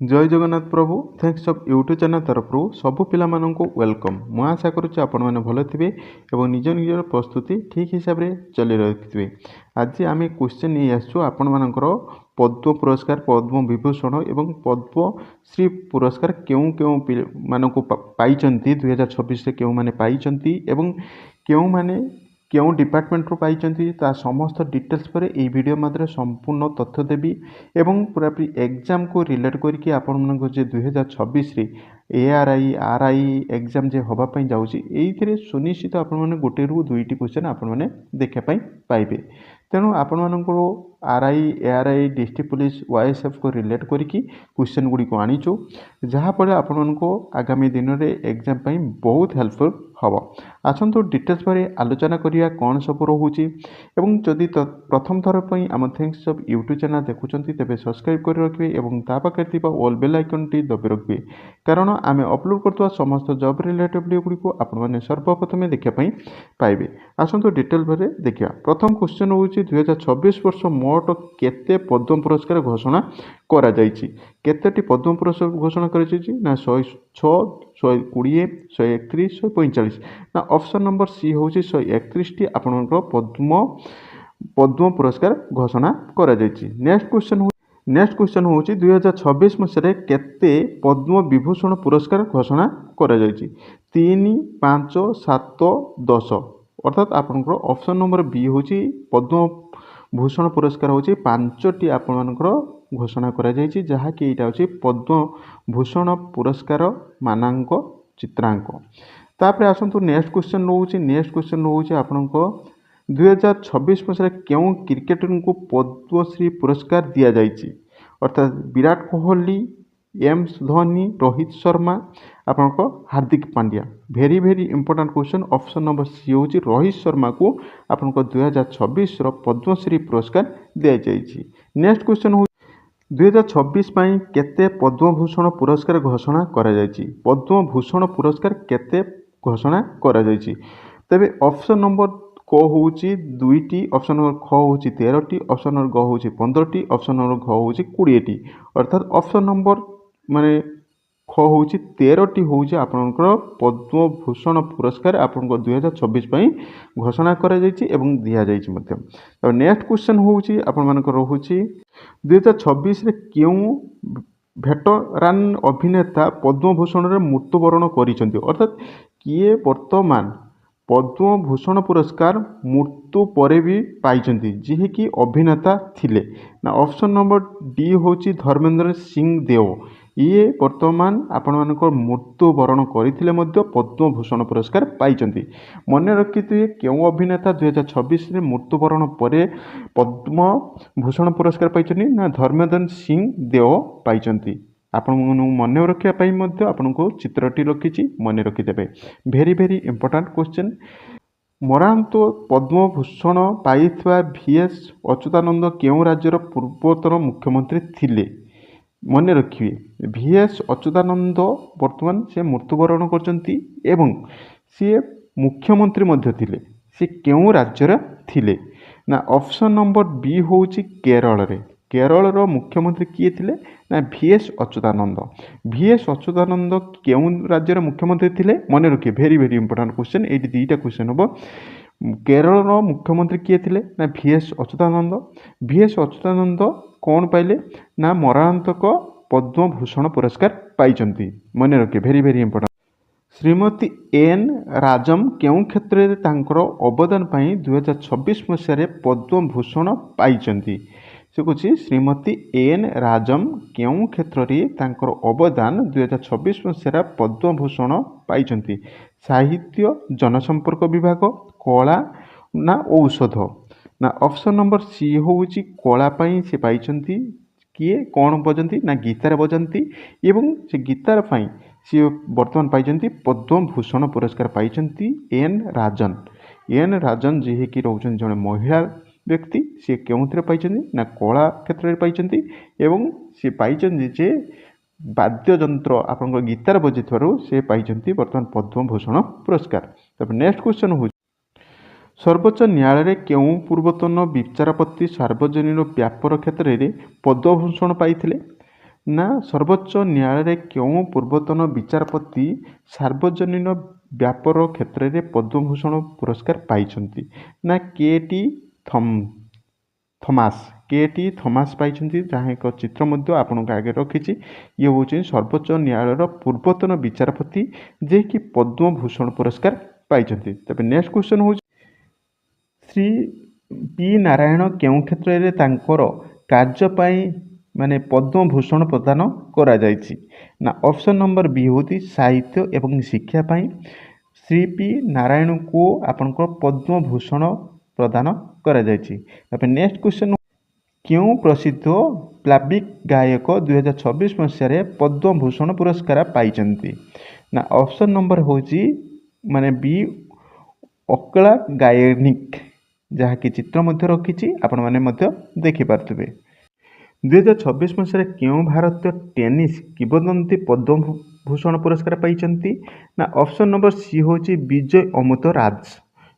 जय जगन्नाथ प्रभु thanks of YouTube channel तरफ सबु पिला वेलकम। मु आशा करुच्ची आपण मैंने भल थे और निज निजर प्रस्तुति ठीक हिसाब से चली रखिथे। आज आम क्वेश्चन नहीं आसु आपण मानकर पद्म पुरस्कार पद्म विभूषण और पद्मश्री पुरस्कार क्यों क्यों मानक पाई 2026 क्यों माने पाई क्यों माने क्यों डिपार्टमेंट रू पाई ता समस्त डिटेल्स पर यह वीडियो मध्य संपूर्ण तथ्य देवी एवं पूरा एग्जाम को रिलेट करके आपण मन 2026 ARI RI एग्जाम जे हवापाई जाऊँगी सुनिश्चित आपण गोटे रु दुईटी क्वेश्चन आपण मैंने देखापी पाइबे। तेणु आपण मानक RI ARI district police YSF को रिलेट करके क्वेश्चन गुड़ी को आनीचु जहाँफल आपण आगामी दिन में एग्जाम बहुत हेल्पफुल हम। आसतु डिटेल्स पर आलोचना करिया कौन सब रोचे एवं जदि प्रथम थर पर आम थैंक्स ऑफ यूट्यूब चैनल देखुं तेज सब्सक्राइब कर रखिए और पाखे ऑल बेल आइकन टी दबी रखिए कारण आम अपलोड करथुवा समस्त जॉब रिलेटेड वीडियो गुड़ी को आपने सर्वप्रथम देखापी पाइबे। आसतु डिटेल पर देखिए। प्रथम क्वेश्चन हूँ 2026 वर्ष मोट केते पद्म पुरस्कार घोषणा करा जायछि। केतेटी पद्म पुरस्कार घोषणा कर 106 120 131 145 ना ऑप्शन नंबर सी हूँ 131 टी आपनकर पद्म पुरस्कार घोषणा करा जायछि। नेक्स्ट क्वेश्चन हूँ 2026 मसीह केते पद्म विभूषण पुरस्कार घोषणा करा जायछि। 3 5 7 10 अर्थात आपनकर ऑप्शन नंबर बी हूँ पद्म भूषण पुरस्कार हूँ 5टी आपनकर घोषणा करा जायछि जहाँकि यहाँ हूँ पद्म भूषण पुरस्कार मानांक चित्रांक। तापर आसतु नेक्स्ट क्वेश्चन रोचे आपनको 2026 मसीह क्यों क्रिकेटर को पद्मश्री पुरस्कार दि जायछि। अर्थात विराट कोहली एम्स धोनी रोहित शर्मा आपनको Hardik Pandya very very important question. Option number C हूँ रोहित शर्मा को आपनको 2026 पद्मश्री पुरस्कार दि जायछि। नेक्स्ट क्वेश्चन हूँ 2026 केते पद्मभूषण पुरस्कार घोषणा करा जायछि। पद्मभूषण पुरस्कार केते घोषणा करा जायछि। तबे ऑप्शन नंबर क हूँ 2टी ऑप्शन नंबर ख हूँ 13टी ऑप्शन नंबर ग हूँ 15टी ऑप्शन नंबर घ हूँ 20टी अर्थात ऑप्शन नंबर माने ख हूँ 13टी हूँ आपनकर पद्मभूषण पुरस्कार आपनकर 2026 घोषणा करा जायछि एवं दिया जायछि मध्य। तो नेक्स्ट क्वेश्चन हूँ आपण मानकर रहुछि 2026 रे क्यों भेटरान अभिनेता पद्मभूषण रे मृत्युवरण करिसेंति। अर्थात किए वर्तमान पद्मभूषण पुरस्कार मृत्यु परे भी पाइछंती जे कि अभिनेता थिले ना। ऑप्शन नंबर डी हूँ धर्मेंद्र सिंह देव ये वर्तमान आपण मानकर मृत्युवरण करथिले मध्य पद्मभूषण पुरस्कार पाइछंती। मन रखिथिबे क्यों अभिनेता 2026 रे मृत्युवरण परे पद्मभूषण पुरस्कार पाइछंती ना धर्मेंद्र सिंह देव पाइछंती। आपण मन रखिया मध्य आपनको चित्रटी रखिछि मन रखिदेबे। Very very important question. मरांत पद्मभूषण पाइथवा VS अच्युतानंद केउं राज्यर पूर्वतन मुख्यमंत्री थिले मन रखिए। VS अच्युतानंद वर्तमान से मृत्युवरण करचंती एवं सी मुख्यमंत्री मध्य थिले। से केउं राज्यर थिले ना। ऑप्शन नंबर बी हूँ केरल रे। केरल मुख्यमंत्री किए थिले ना VS अच्युतानंद। VS अच्युतानंद केउं राज्यर मुख्यमंत्री थिले मन रखिए। Very very important question. ये दुईटा क्वेश्चन हम। केरल मुख्यमंत्री किए थिले ना VS अच्युतानंद। VS अच्युतानंद कौन पाइले ना मरणांतक पद्मभूषण पुरस्कार पाइछंती मन रखिए। Very very important. Shrimati N Rajam केउं क्षेत्र में तांकर अवदान पाई 2026 मसीह पद्मभूषण पाइछंती। से कुछ श्रीमती एन राजम केउं क्षेत्र में तांकर अवदान 2026 मसीह पद्मभूषण पाइछंती। साहित्य जनसंपर्क विभाग कला ना औषध ना। ऑप्शन नंबर सी हूँ कला से पाइछंती। किए कौन बजंती ना गीतार बजाती एवं से गीतार सी वर्तमान पाइछंती पद्मभूषण पुरस्कार पाइछंती एन राजन जी कि रोचन जड़े महिला व्यक्ति सी क्यों पाइछंती ना कला क्षेत्र में पाइछंती एवं सी पाइछंती जे वाद्ययंत्र आपन गीतार बजाइथारु से पाइछंती वर्तमान पद्मभूषण पुरस्कार। तब नेक्स्ट क्वेश्चन हूँ सर्वोच्च न्यायालय केउं पूर्वतन विचारपति सार्वजनीन व्यापार क्षेत्र में पद्मभूषण पाइथिले ନା ସର୍ବୋଚ୍ଚ ନ୍ୟାୟାଳୟରେ କେଉଁ ପୂର୍ବତନ ବିଚାରପତି ସାର୍ବଜନୀନ ବ୍ୟାପାର କ୍ଷେତ୍ରରେ ପଦ୍ମଭୂଷଣ ପୁରସ୍କାର ପାଇଛନ୍ତି? ନା କେ.ଟି. ଥମାସ ପାଇଛନ୍ତି, ଯାହା ଏକ ଚିତ୍ର ମଧ୍ୟ ଆପଣଙ୍କ ଆଗରେ ରଖିଛି। ଇଏ ହେଉଛନ୍ତି ସର୍ବୋଚ୍ଚ ନ୍ୟାୟାଳୟର ପୂର୍ବତନ ବିଚାରପତି ଯିଏକି ପଦ୍ମଭୂଷଣ ପୁରସ୍କାର ପାଇଛନ୍ତି। ତେବେ ନେକ୍ସଟ କ୍ୱେଶ୍ଚନ ହେଉଛି ଶ୍ରୀ ପି ନାରାୟଣ କେଉଁ କ୍ଷେତ୍ରରେ ତାଙ୍କର କାର୍ଯ୍ୟ ପାଇଁ ପଦ୍ମଭୂଷଣ ପ୍ରଦାନ କରାଯାଇଛି? ନା ଅପସନ୍ ନମ୍ବର ବି ହେଉଛି ସାହିତ୍ୟ ଏବଂ ଶିକ୍ଷା ପାଇଁ ଶ୍ରୀ ପି ନାରାୟଣଙ୍କୁ ଆପଣଙ୍କର ପଦ୍ମଭୂଷଣ ପ୍ରଦାନ କରାଯାଇଛି। ତାପରେ ନେକ୍ସଟ କ୍ୱେଶ୍ଚନ, କେଉଁ ପ୍ରସିଦ୍ଧ ପ୍ଲାବିକ୍ ଗାୟକ 2026 ମସିହାରେ ପଦ୍ମଭୂଷଣ ପୁରସ୍କାର ପାଇଛନ୍ତି? ନା ଅପସନ୍ ନମ୍ବର ହେଉଛି ବି ଅକଳା ଗାୟନିକ, ଯାହାକି ଚିତ୍ର ମଧ୍ୟ ରଖିଛି, ଆପଣମାନେ ମଧ୍ୟ ଦେଖିପାରୁଥିବେ। 2026 ମସିହାରେ କେଉଁ ଭାରତୀୟ ଟେନିସ୍ କିମ୍ବଦନ୍ତୀ ପଦ୍ମଭୂଷଣ ପୁରସ୍କାର ପାଇଛନ୍ତି? ନା ଅପସନ୍ ନମ୍ବର ସି ହେଉଛି ବିଜୟ ଅମୃତରାଜ।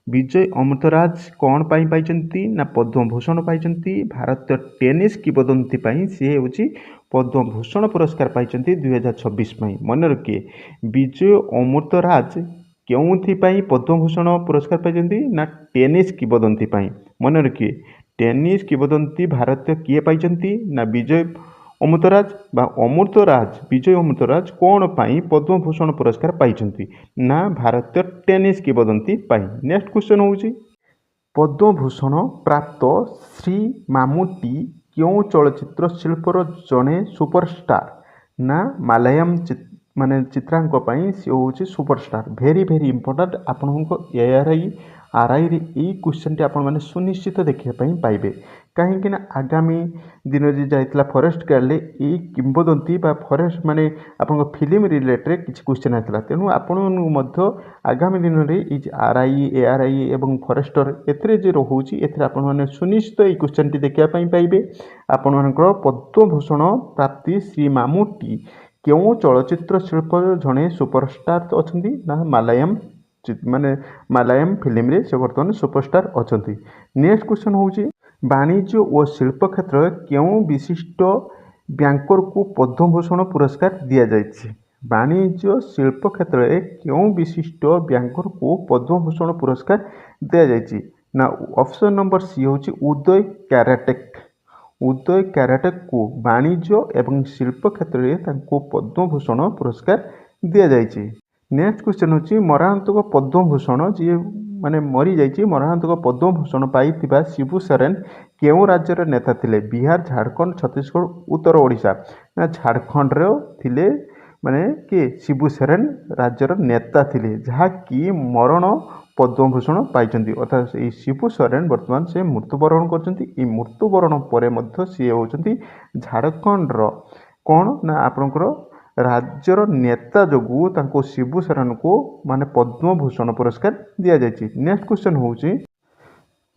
ବିଜୟ ଅମୃତରାଜ କ'ଣ ପାଇଁ ପାଇଛନ୍ତି? ନା ପଦ୍ମଭୂଷଣ ପାଇଛନ୍ତି। ଭାରତୀୟ ଟେନିସ୍ କିମ୍ବଦନ୍ତୀ ପାଇଁ ସିଏ ହେଉଛି ପଦ୍ମଭୂଷଣ ପୁରସ୍କାର ପାଇଛନ୍ତି 2026 ପାଇଁ। ମନେ ରଖିଏ, ବିଜୟ ଅମୃତରାଜ କେଉଁଥିପାଇଁ ପଦ୍ମଭୂଷଣ ପୁରସ୍କାର ପାଇଛନ୍ତି? ନା ଟେନିସ୍ କିମ୍ବଦନ୍ତୀ ପାଇଁ। ମନେ ରଖିଏ, ଟେନିସ୍ କିମ୍ବଦନ୍ତୀ ଭାରତୀୟ କିଏ ପାଇଛନ୍ତି? ନା ବିଜୟ ଅମୃତରାଜ ବିଜୟ ଅମୃତରାଜ କ'ଣ ପାଇଁ ପଦ୍ମଭୂଷଣ ପୁରସ୍କାର ପାଇଛନ୍ତି? ନା ଭାରତୀୟ ଟେନିସ୍ କିମ୍ବଦନ୍ତୀ ପାଇଁ। ନେକ୍ସଟ କ୍ୱେଶ୍ଚନ ହେଉଛି ପଦ୍ମଭୂଷଣ ପ୍ରାପ୍ତ ଶ୍ରୀ ମାମୁଟି କେଉଁ ଚଳଚ୍ଚିତ୍ର ଶିଳ୍ପର ଜଣେ ସୁପରଷ୍ଟାର? ନା ମାଲାୟାମ ଚିତ୍ରାଙ୍କ ପାଇଁ ସେ ହେଉଛି ସୁପରଷ୍ଟାର। Very important. ଆପଣଙ୍କ ଆର୍ଆଇରେ ଏଇ କ୍ୱେଶ୍ଚନଟି ଆପଣମାନେ ସୁନିଶ୍ଚିତ ଦେଖିବା ପାଇଁ ପାଇବେ। କାହିଁକି ନା ଆଗାମୀ ଦିନରେ ଯାଇଥିଲା ଫରେଷ୍ଟ ଗାର୍ଡ଼ରେ ଏଇ କିମ୍ବଦନ୍ତୀ ବା ଫରେଷ୍ଟ ଆପଣଙ୍କ ଫିଲ୍ମ ରିଲେଟେଡ୍ କିଛି କ୍ୱେଶ୍ଚନ ଆସିଥିଲା। ତେଣୁ ଆପଣମାନଙ୍କୁ ମଧ୍ୟ ଆଗାମୀ ଦିନରେ ଏଇ ଆର୍ଆଇ, ଏଆର୍ଆଇ ଏବଂ ଫରେଷ୍ଟର ଏଥିରେ ଯେ ରହୁଛି, ଏଥିରେ ଆପଣମାନେ ସୁନିଶ୍ଚିତ ଏଇ କ୍ୱେଶ୍ଚନଟି ଦେଖିବା ପାଇଁ ପାଇବେ। ଆପଣମାନଙ୍କର ପଦ୍ମଭୂଷଣ ପ୍ରାପ୍ତି ଶ୍ରୀ ମାମୁଟି କେଉଁ ଚଳଚ୍ଚିତ୍ର ଶିଳ୍ପର ଜଣେ ସୁପରଷ୍ଟାର ଅଛନ୍ତି? ନା ମାଲାୟାମ ଫିଲ୍ମରେ ସେ ବର୍ତ୍ତମାନ ସୁପରଷ୍ଟାର ଅଛନ୍ତି। ନେକ୍ସଟ କ୍ୱେଶ୍ଚନ ହେଉଛି ବାଣିଜ୍ୟ ଓ ଶିଳ୍ପ କ୍ଷେତ୍ରରେ କେଉଁ ବିଶିଷ୍ଟ ବ୍ୟାଙ୍କରକୁ ପଦ୍ମଭୂଷଣ ପୁରସ୍କାର ଦିଆଯାଇଛି? ବାଣିଜ୍ୟ ଶିଳ୍ପ କ୍ଷେତ୍ରରେ କେଉଁ ବିଶିଷ୍ଟ ବ୍ୟାଙ୍କରକୁ ପଦ୍ମଭୂଷଣ ପୁରସ୍କାର ଦିଆଯାଇଛି? ନା ଅପସନ୍ ନମ୍ବର ସି ହେଉଛି ଉଦୟ କ୍ୟାରାଟେକକୁ ବାଣିଜ୍ୟ ଏବଂ ଶିଳ୍ପ କ୍ଷେତ୍ରରେ ତାଙ୍କୁ ପଦ୍ମଭୂଷଣ ପୁରସ୍କାର ଦିଆଯାଇଛି। ନେକ୍ସଟ କ୍ୱେଶ୍ଚନ ହେଉଛି ମରଣାନ୍ତକ ପଦ୍ମଭୂଷଣ ଯିଏ ମରିଯାଇଛି, ମରଣାନ୍ତକ ପଦ୍ମଭୂଷଣ ପାଇଥିବା ଶିବୁ ସୋରେନ କେଉଁ ରାଜ୍ୟର ନେତା ଥିଲେ? ବିହାର, ଝାଡ଼ଖଣ୍ଡ, ଛତିଶଗଡ଼, ଉତ୍ତର ଓଡ଼ିଶା। ନା ଝାଡ଼ଖଣ୍ଡର ଥିଲେ କିଏ? ଶିବୁ ସୋରେନ ରାଜ୍ୟର ନେତା ଥିଲେ, ଯାହାକି ମରଣ ପଦ୍ମଭୂଷଣ ପାଇଛନ୍ତି। ଅର୍ଥାତ୍ ଏଇ ଶିବୁ ସୋରେନ ବର୍ତ୍ତମାନ ସେ ମୃତ୍ୟୁବରଣ କରିଛନ୍ତି। ଏଇ ମୃତ୍ୟୁବରଣ ପରେ ମଧ୍ୟ ସିଏ ହେଉଛନ୍ତି ଝାଡ଼ଖଣ୍ଡର କ'ଣ ନା ଆପଣଙ୍କର ରାଜ୍ୟର ନେତା ଯୋଗୁଁ ତାଙ୍କୁ ଶିବୁ ସୋରେନଙ୍କୁ ପଦ୍ମଭୂଷଣ ପୁରସ୍କାର ଦିଆଯାଇଛି। ନେକ୍ସଟ କ୍ୱେଶ୍ଚନ ହେଉଛି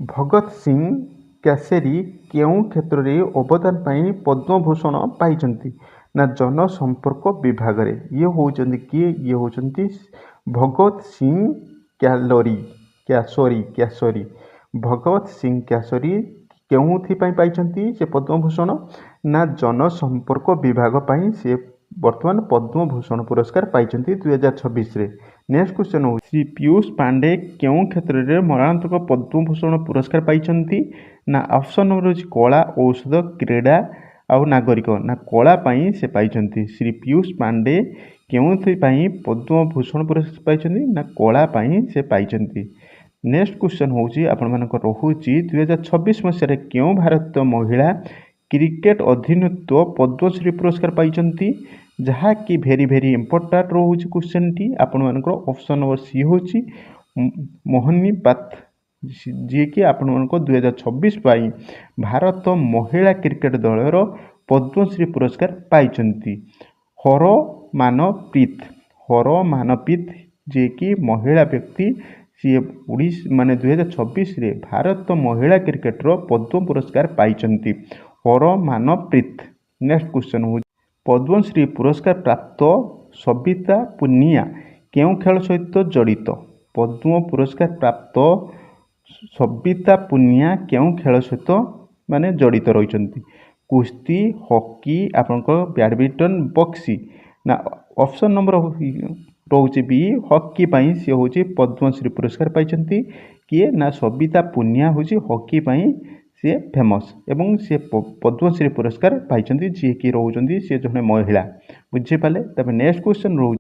ଭଗତ ସିଂ କୋଶେରୀ କେଉଁ କ୍ଷେତ୍ରରେ ଅବଦାନ ପାଇଁ ପଦ୍ମଭୂଷଣ ପାଇଛନ୍ତି? ନା ଜନସମ୍ପର୍କ ବିଭାଗରେ। ଇଏ ହେଉଛନ୍ତି କିଏ? ଇଏ ହେଉଛନ୍ତି ଭଗତ ସିଂ କୋଶେରୀ। ଭଗତ ସିଂ କୋଶେରୀ କେଉଁଥିପାଇଁ ପାଇଛନ୍ତି ସେ ପଦ୍ମଭୂଷଣ? ନା ଜନସମ୍ପର୍କ ବିଭାଗ ପାଇଁ ସେ ବର୍ତ୍ତମାନ ପଦ୍ମଭୂଷଣ ପୁରସ୍କାର ପାଇଛନ୍ତି 2026ରେ। ନେକ୍ସଟ କ୍ୱେଶ୍ଚନ ହେଉଛି ଶ୍ରୀ ପୀୟୁଷ ପାଣ୍ଡେ କେଉଁ କ୍ଷେତ୍ରରେ ମରଣାନ୍ତକ ପଦ୍ମଭୂଷଣ ପୁରସ୍କାର ପାଇଛନ୍ତି? ନା ଅପସନ୍ ନମ୍ବର ହେଉଛି କଳା, ଔଷଧ, କ୍ରୀଡ଼ା ଆଉ ନାଗରିକ। ନା କଳା ପାଇଁ ସେ ପାଇଛନ୍ତି। ଶ୍ରୀ ପୀୟୁଷ ପାଣ୍ଡେ କେଉଁଥିପାଇଁ ପଦ୍ମଭୂଷଣ ପୁରସ୍କାର ପାଇଛନ୍ତି? ନା କଳା ପାଇଁ ସେ ପାଇଛନ୍ତି। ନେକ୍ସଟ କ୍ୱେଶ୍ଚନ ହେଉଛି ଆପଣମାନଙ୍କର ରହୁଛି 2026 ମସିହାରେ କେଉଁ ଭାରତୀୟ ମହିଳା କ୍ରିକେଟ ଅଧିନାୟକ ପଦ୍ମଶ୍ରୀ ପୁରସ୍କାର ପାଇଛନ୍ତି? ଯାହାକି ଭେରି ଇମ୍ପୋର୍ଟାଣ୍ଟ ରହୁଛି କ୍ୱେଶ୍ଚନଟି। ଆପଣମାନଙ୍କର ଅପସନ୍ ନମ୍ବର ସି ହେଉଛି ମୋହିନୀ ବାତ, ଯିଏକି ଆପଣମାନଙ୍କ 2026 ପାଇଁ ଭାରତ ମହିଳା କ୍ରିକେଟ ଦଳର ପଦ୍ମଶ୍ରୀ ପୁରସ୍କାର ପାଇଛନ୍ତି। ହରମାନପ୍ରୀତ ଯିଏକି ମହିଳା ବ୍ୟକ୍ତି, ସିଏ 2026ରେ ଭାରତ ମହିଳା କ୍ରିକେଟର ପଦ୍ମ ପୁରସ୍କାର ପାଇଛନ୍ତି ହରମାନପ୍ରୀତ। ନେକ୍ସଟ କ୍ୱେଶ୍ଚନ ହେଉଛି ପଦ୍ମଶ୍ରୀ ପୁରସ୍କାର ପ୍ରାପ୍ତ ସବିତା ପୁନିଆ କେଉଁ ଖେଳ ସହିତ ଜଡ଼ିତ? ପଦ୍ମ ପୁରସ୍କାର ପ୍ରାପ୍ତ ସବିତା ପୁନିଆ କେଉଁ ଖେଳ ସହିତ ଜଡ଼ିତ ରହିଛନ୍ତି? कुस्ती हॉकी आपनकर बैडमिंटन बॉक्सी ना ऑप्शन नंबर रोचे बी हॉकी पाई सी हूँ पद्मश्री पुरस्कार पाई किए ना सबिता पुनिया हूँ हॉकी पाई सी फेमस एवं सी पद्मश्री पुरस्कार पाई जी कि रोचे सी जड़े महिला बुझीपारे। तब नेक्स्ट क्वेश्चन रोच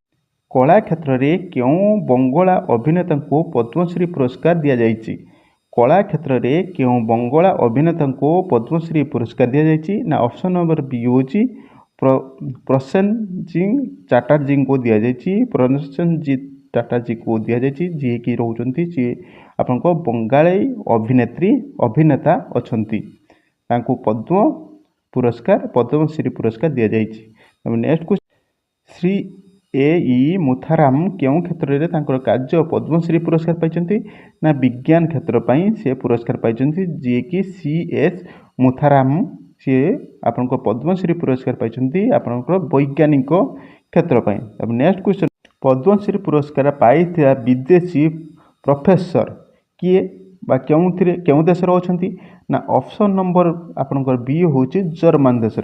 कला क्षेत्र में क्यों बंगला अभिनेता को पद्मश्री पुरस्कार दि जाएगी कला क्षेत्र में क्यों बंगला अभिनेता को पद्मश्री पुरस्कार दि जाएगी ना ऑप्शन नंबर बी हूँ प्रसेनजीत चटर्जी को दि जाएगी प्रसेनजीत चटर्जी को दि जाएगी जी कि रोचंती जी आपण बंगाली अभिनेता अछंती तांको पद्म पुरस्कार पद्मश्री पुरस्कार दि जाएगी। नेक्स्ट क्वेश्चन श्री ए मुथाराम क्यों क्षेत्र में तांकर कार्य पद्मश्री पुरस्कार पाई ना विज्ञान क्षेत्र पाई से पुरस्कार पाई जी कि सी एस मुथाराम सी आपण पद्मश्री पुरस्कार पाई आपण वैज्ञानिक क्षेत्र पाई। अब नेक्स्ट क्वेश्चन पद्मश्री पुरस्कार पाई विदेशी प्रोफेसर किए बा क्यों देश अच्छा ना ऑप्शन नंबर आपनकर बी हूँ जर्मन देश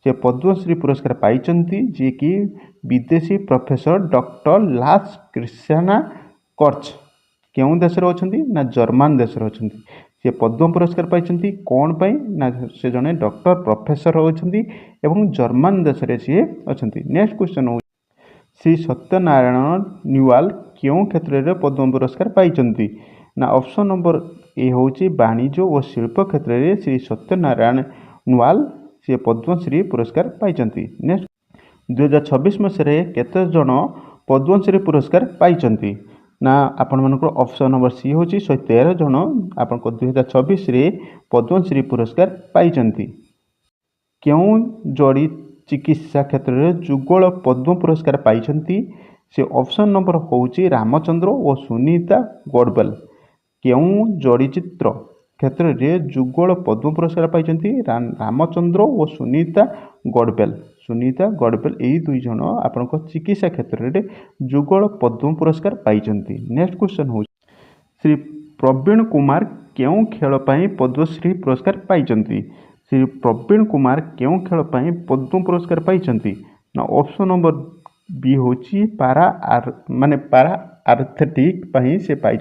से पद्मश्री पुरस्कार पाई जी कि विदेशी प्रोफेसर डॉक्टर लास क्रिस्टियाना कर्च क्यों देश अच्छा ना जर्मन देश अच्छा से पद्म पुरस्कार पाई कौन पाई ना से जड़े डॉक्टर प्रोफेसर अच्छा जर्मन देश में सी अच्छा। नेक्स्ट क्वेश्चन हूँ श्री सत्यनारायण न्यूआल क्यों क्षेत्र में पद्म पुरस्कार पाई ना ऑप्शन नंबर ए हूँ वाणिज्य और शिल्प क्षेत्र में श्री सत्यनारायण न्यूआल से पद्मश्री पुरस्कार पाई। नेक्स्ट 2026 मसीह केते जन पद्मश्री पुरस्कार पाई ना आपण मानकर ऑप्शन नंबर सी हूँ 113 जन आपण 2026 पद्मश्री पुरस्कार पाई। क्यों जोड़ी चिकित्सा क्षेत्र में जुगल पद्म पुरस्कार पाई से ऑप्शन नंबर हूँ रामचंद्र और सुनीता गढ़वाल क्यों जोड़ी चित्र क्षेत्र में जुगल पद्म पुरस्कार पाई रामचंद्र और सुनीता गढ़वाल यही दुई जन आपण चिकित्सा क्षेत्र में जुगल पद्म पुरस्कार पाई। नेक्स्ट क्वेश्चन हूँ श्री प्रवीण कुमार क्यों खेल पाई पद्मश्री पुरस्कार पाई श्री प्रवीण कुमार क्यों खेल पाई पद्म पुरस्कार पाई ना ऑप्शन नंबर बी हूँ पारा आर्थेटिक से पाई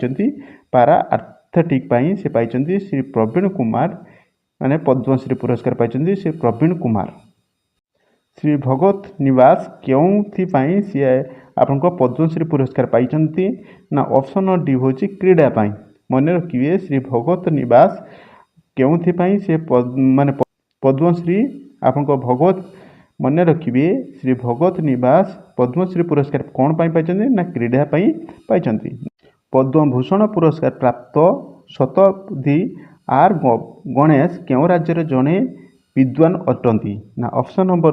पारा आर्थेटिक से पाई श्री प्रवीण कुमार माने पद्मश्री पुरस्कार पाई श्री प्रवीण कुमार। श्री भगत निवास क्यों सी आपण पद्मश्री पुरस्कार पाई ना ऑप्शन डी हूँ क्रीड़ा पाई मन रखिए श्री भगत निवास क्यों से माने पद्मश्री आपण भगत मन रखिए श्री भगत निवास पद्मश्री पुरस्कार कौन पाई ना क्रीड़ा पाई पद्म भूषण पुरस्कार प्राप्त शताब्दी आर गणेश क्यों राज्य जड़े विद्वान अटंती ना ऑप्शन नंबर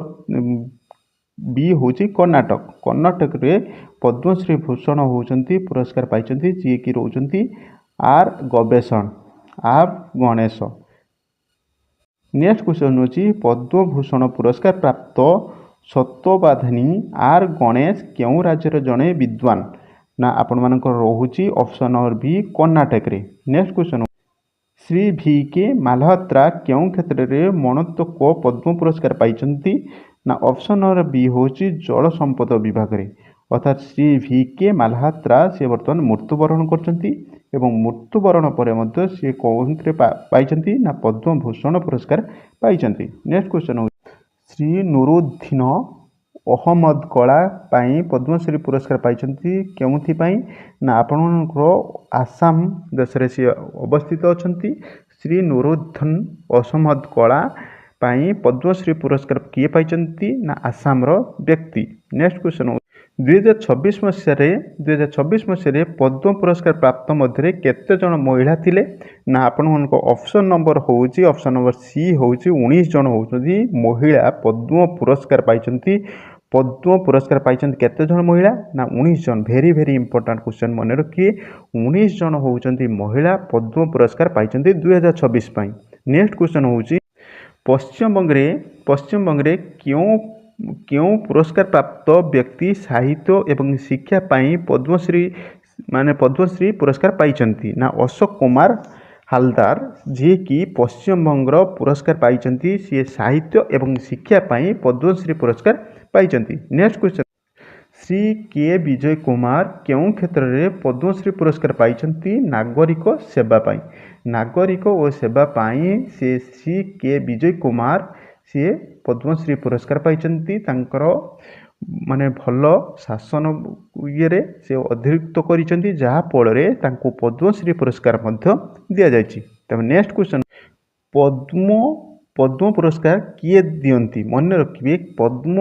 बी हूँ कर्णाटक रे पद्मश्री भूषण होती पुरस्कार पाई जी कि रोचंती आर गवेषण आर गणेश। नेक्स्ट क्वेश्चन हूँ पद्म भूषण पुरस्कार प्राप्त सत्यवाधिनी आर गणेश क्यों राज्य जड़े विद्वान ना आपण मानकर रोचे ऑप्शन नंबर बी कर्णाटक रे। नेक्स्ट क्वेश्चन श्री भी के मालहोत्रा क्यों क्षेत्र में मणत्व को पद्म पुरस्कार पाई ना ऑप्शन नंबर बी हूँ जल संपद विभाग रे अर्थात श्री भी के मालहोत्रा से बर्तमान मृत्युवरण कर मृत्युवरण पर सी कौन पाई ना पद्म भूषण पुरस्कार पाई। नेक्स्ट क्वेश्चन हूँ श्री नूरुद्दीन अहमद कला पाई पद्मश्री पुरस्कार पाई क्यों ना आपणकर आसाम देश में सी अवस्थित अच्छा श्री नूरुद्दीन अहमद कला पाई पद्मश्री पुरस्कार किए पाई ना आसाम व्यक्ति। नेक्स्ट क्वेश्चन हूँ 2026 मसीह पद्म पुरस्कार प्राप्त मध्य केते जन महिला थिले ना आपण ऑप्शन नंबर हूँ ऑप्शन नंबर सी हूँ 19 जन होती महिला पद्म पुरस्कार पाई पद्म पुरस्कार पाई केते जन महिला ना 19 जन वेरी वेरी इंपोर्टेंट क्वेश्चन मन रखिए 19 जन होती महिला पद्म पुरस्कार पाई 2026 पाई। नेक्स्ट क्वेश्चन हूँ पश्चिम बंग क्यों पुरस्कार प्राप्त व्यक्ति साहित्य एवं शिक्षा पाई पद्मश्री पुरस्कार पाई ना अशोक कुमार ହାଲଦାର ଯିଏକି ପଶ୍ଚିମବଙ୍ଗର ପୁରସ୍କାର ପାଇଛନ୍ତି ସିଏ ସାହିତ୍ୟ ଏବଂ ଶିକ୍ଷା ପାଇଁ ପଦ୍ମଶ୍ରୀ ପୁରସ୍କାର ପାଇଛନ୍ତି। ନେକ୍ସଟ କ୍ୱେଶ୍ଚନ, ଶ୍ରୀ କେ ବିଜୟ କୁମାର କେଉଁ କ୍ଷେତ୍ରରେ ପଦ୍ମଶ୍ରୀ ପୁରସ୍କାର ପାଇଛନ୍ତି? ନାଗରିକ ସେବା ପାଇଁ। ନାଗରିକ ଓ ସେବା ପାଇଁ ସେ ଶ୍ରୀ କେ ବିଜୟ କୁମାର ସିଏ ପଦ୍ମଶ୍ରୀ ପୁରସ୍କାର ପାଇଛନ୍ତି। ତାଙ୍କର ମାନେ ଭଲ ଶାସନ ଇଏରେ ସେ ଅଧିକୃତ କରିଛନ୍ତି, ଯାହାଫଳରେ ତାଙ୍କୁ ପଦ୍ମଶ୍ରୀ ପୁରସ୍କାର ମଧ୍ୟ ଦିଆଯାଇଛି। ତେବେ ନେକ୍ସଟ କ୍ୱେଶ୍ଚନ, ପଦ୍ମ ପୁରସ୍କାର କିଏ ଦିଅନ୍ତି? ମନେ ରଖିବେ, ପଦ୍ମ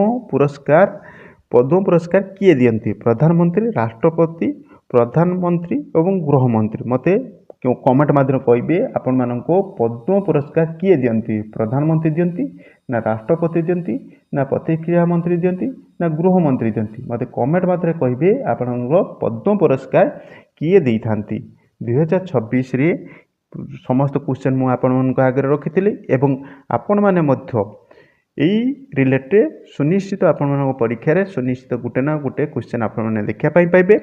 ପୁରସ୍କାର କିଏ ଦିଅନ୍ତି? ପ୍ରଧାନମନ୍ତ୍ରୀ, ରାଷ୍ଟ୍ରପତି, ପ୍ରଧାନମନ୍ତ୍ରୀ ଏବଂ ଗୃହମନ୍ତ୍ରୀ। ମୋତେ କମେଣ୍ଟ ମାଧ୍ୟମରେ କହିବେ ଆପଣମାନଙ୍କୁ ପଦ୍ମ ପୁରସ୍କାର କିଏ ଦିଅନ୍ତି? ପ୍ରଧାନମନ୍ତ୍ରୀ ଦିଅନ୍ତି, ନା ରାଷ୍ଟ୍ରପତି ଦିଅନ୍ତି, ନା ପ୍ରତିକ୍ରିୟା ମନ୍ତ୍ରୀ ଦିଅନ୍ତି, ନା ଗୃହମନ୍ତ୍ରୀ ଦିଅନ୍ତି? ମୋତେ କମେଣ୍ଟ ମାଧ୍ୟମରେ କହିବେ ଆପଣଙ୍କ ପଦ୍ମ ପୁରସ୍କାର କିଏ ଦେଇଥାନ୍ତି। 2026ରେ ସମସ୍ତ କ୍ୱେଶ୍ଚନ୍ ମୁଁ ଆପଣମାନଙ୍କ ଆଗରେ ରଖିଥିଲି ଏବଂ ଆପଣମାନେ ମଧ୍ୟ ଏଇ ରିଲେଟେଡ୍ ସୁନିଶ୍ଚିତ ଆପଣମାନଙ୍କ ପରୀକ୍ଷାରେ ସୁନିଶ୍ଚିତ ଗୋଟେ ନା ଗୋଟେ କ୍ୱେଶ୍ଚନ୍ ଆପଣମାନେ ଦେଖିବା ପାଇଁ ପାଇବେ।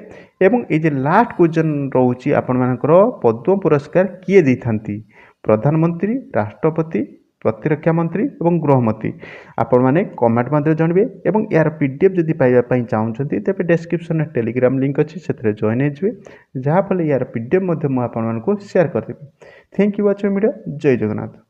ଏବଂ ଏଇ ଯେ ଲାଷ୍ଟ କ୍ୱେଶ୍ଚନ୍ ରହୁଛି ଆପଣମାନଙ୍କର ପଦ୍ମ ପୁରସ୍କାର କିଏ ଦେଇଥାନ୍ତି? ପ୍ରଧାନମନ୍ତ୍ରୀ, ରାଷ୍ଟ୍ରପତି, ପ୍ରତିରକ୍ଷା ମନ୍ତ୍ରୀ ଏବଂ ଗୃହମନ୍ତ୍ରୀ। ଆପଣମାନେ କମେଣ୍ଟ ମାଧ୍ୟମରେ ଜାଣିବେ ଏବଂ ଏହାର PDF ଯଦି ପାଇବା ପାଇଁ ଚାହୁଁଛନ୍ତି ତେବେ ଡେସ୍କ୍ରିପ୍ସନରେ ଟେଲିଗ୍ରାମ ଲିଙ୍କ୍ ଅଛି, ସେଥିରେ ଜଏନ୍ ହେଇଯିବେ, ଯାହାଫଳରେ ଏହାର PDF ମଧ୍ୟ ମୁଁ ଆପଣମାନଙ୍କୁ ସେୟାର କରିଦେବି। Thank you watching video. ଜୟ ଜଗନ୍ନାଥ।